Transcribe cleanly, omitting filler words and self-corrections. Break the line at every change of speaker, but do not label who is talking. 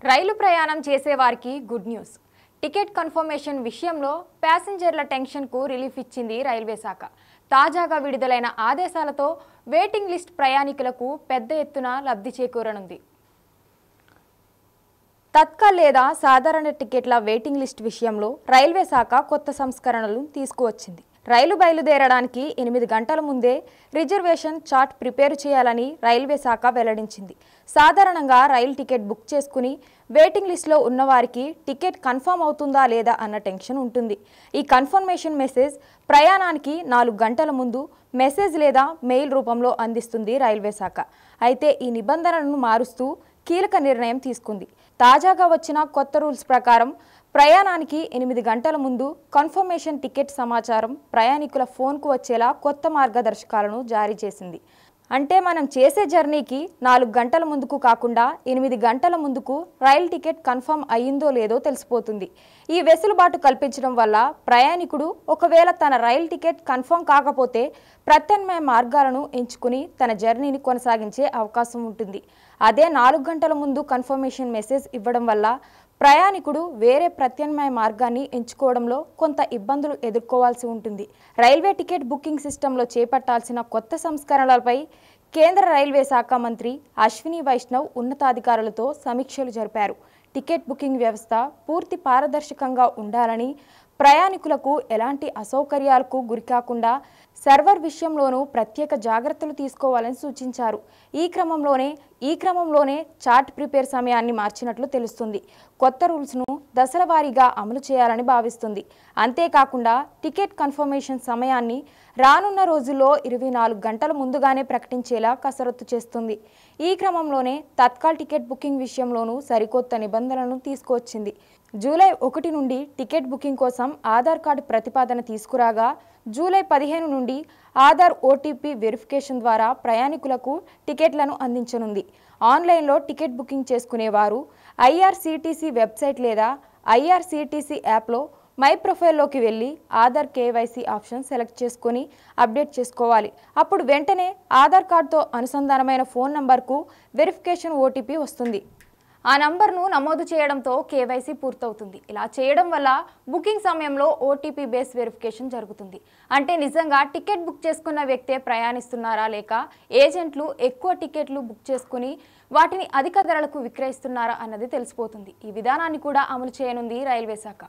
రైలు ప్రయాణం చేసేవారికి good news. Ticket confirmation విషయంలో ప్యాసింజర్ల టెన్షన్కు రిలీఫ్ ఇచ్చింది రైల్వే శాఖ. తాజాగా విడుదలైన ఆదేశాలతో వెయిటింగ్ లిస్ట్ ప్రయాణికులకు పెద్ద ఎత్తున లబ్ధి చేకూరనుంది. తత్కాల్ లేదా సాధారణ టికెట్ల వెయిటింగ్ లిస్ట్ విషయంలో రైల్వే శాఖ కొత్త సంస్కరణలు తీసుకువచ్చింది. రైలు బయలుదేరడానికి 8 గంటల ముందే రిజర్వేషన్ చార్ట్ ప్రిపేర్ చేయాలని రైల్వే శాఖ వెల్లడించింది. సాధారణంగా రైలు టికెట్ బుక్ చేసుకుని వెయిటింగ్ లిస్టులో ఉన్నవారికి టికెట్ కన్ఫర్మ్ అవుతుందా లేదా అన్న టెన్షన్ ఉంటుంది. ఈ కన్ఫర్మేషన్ మెసేజ్ ప్రయాణానికి 4 గంటల ముందు మెసేజ్ లేదా మెయిల్ రూపంలో అందిస్తుంది రైల్వే శాఖ. అయితే ఈ నిబంధనలను మారుస్తూ కీలక నిర్ణయం తీసుకుంది. తాజాగా వచ్చిన కొత్త రూల్స్ ప్రకారం ప్రయాణానికి 8 గంటల ముందు కన్ఫర్మేషన్ టికెట్ సమాచారం ప్రయాణికుల ఫోన్కు వచ్చేలా కొత్త మార్గదర్శకాలను జారీ చేసింది. అంటే మనం చేసే జర్నీకి 4 గంటల ముందుకు కాకుండా 8 గంటల ముందుకు రైలు టికెట్ కన్ఫర్మ్ అయ్యిందో లేదో తెలిసిపోతుంది. ఈ వెసులుబాటు కల్పించడం వల్ల ప్రయాణికుడు ఒకవేళ తన రైలు టికెట్ కన్ఫర్మ్ కాకపోతే ప్రత్యామ్నాయ మార్గాలను ఎంచుకుని తన జర్నీని కొనసాగించే అవకాశం ఉంటుంది. అదే 4 గంటల ముందు కన్ఫర్మేషన్ మెసేజ్ ఇవ్వడం వల్ల ప్రయాణికుడు వేరే ప్రత్యామ్నాయ మార్గాన్ని ఎంచుకోవడంలో కొంత ఇబ్బందులు ఎదుర్కోవాల్సి ఉంటుంది. రైల్వే టికెట్ బుకింగ్ సిస్టంలో చేపట్టాల్సిన కొత్త సంస్కరణలపై కేంద్ర రైల్వే శాఖ మంత్రి అశ్విని వైష్ణవ్ ఉన్నతాధికారులతో సమీక్షలు జరిపారు. టికెట్ బుకింగ్ వ్యవస్థ పూర్తి పారదర్శకంగా ఉండాలని, ప్రయాణికులకు ఎలాంటి అసౌకర్యాలకు గురికాకుండా సర్వర్ విషయంలోనూ ప్రత్యేక జాగ్రత్తలు తీసుకోవాలని సూచించారు. ఈ క్రమంలోనే చార్ట్ ప్రిపేర్ సమయాన్ని మార్చినట్లు తెలుస్తుంది. కొత్త రూల్స్ను దశల వారీగా అమలు చేయాలని భావిస్తుంది. అంతేకాకుండా టికెట్ కన్ఫర్మేషన్ సమయాన్ని రానున్న రోజుల్లో 24 గంటల ముందుగానే ప్రకటించేలా కసరత్తు చేస్తుంది. ఈ క్రమంలోనే తత్కాల్ టికెట్ బుకింగ్ విషయంలోనూ సరికొత్త నిబంధనలను తీసుకువచ్చింది. జూలై 1 నుండి టికెట్ బుకింగ్ కోసం ఆధార్ కార్డు ప్రతిపాదన తీసుకురాగా జూలై 15 నుండి ఆధార్ ఓటీపీ వెరిఫికేషన్ ద్వారా ప్రయాణికులకు టికెట్లను అందించనుంది. ఆన్లైన్లో టికెట్ బుకింగ్ చేసుకునేవారు ఐఆర్సీటీసీ వెబ్సైట్ లేదా ఐఆర్సీటీసీ యాప్లో మై ప్రొఫైల్లోకి వెళ్ళి ఆధార్ కేవైసీ ఆప్షన్ సెలెక్ట్ చేసుకొని అప్డేట్ చేసుకోవాలి. అప్పుడు వెంటనే ఆధార్ కార్డుతో అనుసంధానమైన ఫోన్ నంబర్కు వెరిఫికేషన్ ఓటీపీ వస్తుంది. ఆ నంబర్ను నమోదు చేయడంతో కేవైసీ పూర్తవుతుంది. ఇలా చేయడం వల్ల బుకింగ్ సమయంలో ఓటీపీ బేస్ వెరిఫికేషన్ జరుగుతుంది. అంటే నిజంగా టికెట్ బుక్ చేసుకున్న వ్యక్తే ప్రయాణిస్తున్నారా లేక ఏజెంట్లు ఎక్కువ టికెట్లు బుక్ చేసుకుని వాటిని అధిక ధరలకు విక్రయిస్తున్నారా అన్నది తెలిసిపోతుంది. ఈ విధానాన్ని కూడా అమలు చేయనుంది రైల్వే శాఖ.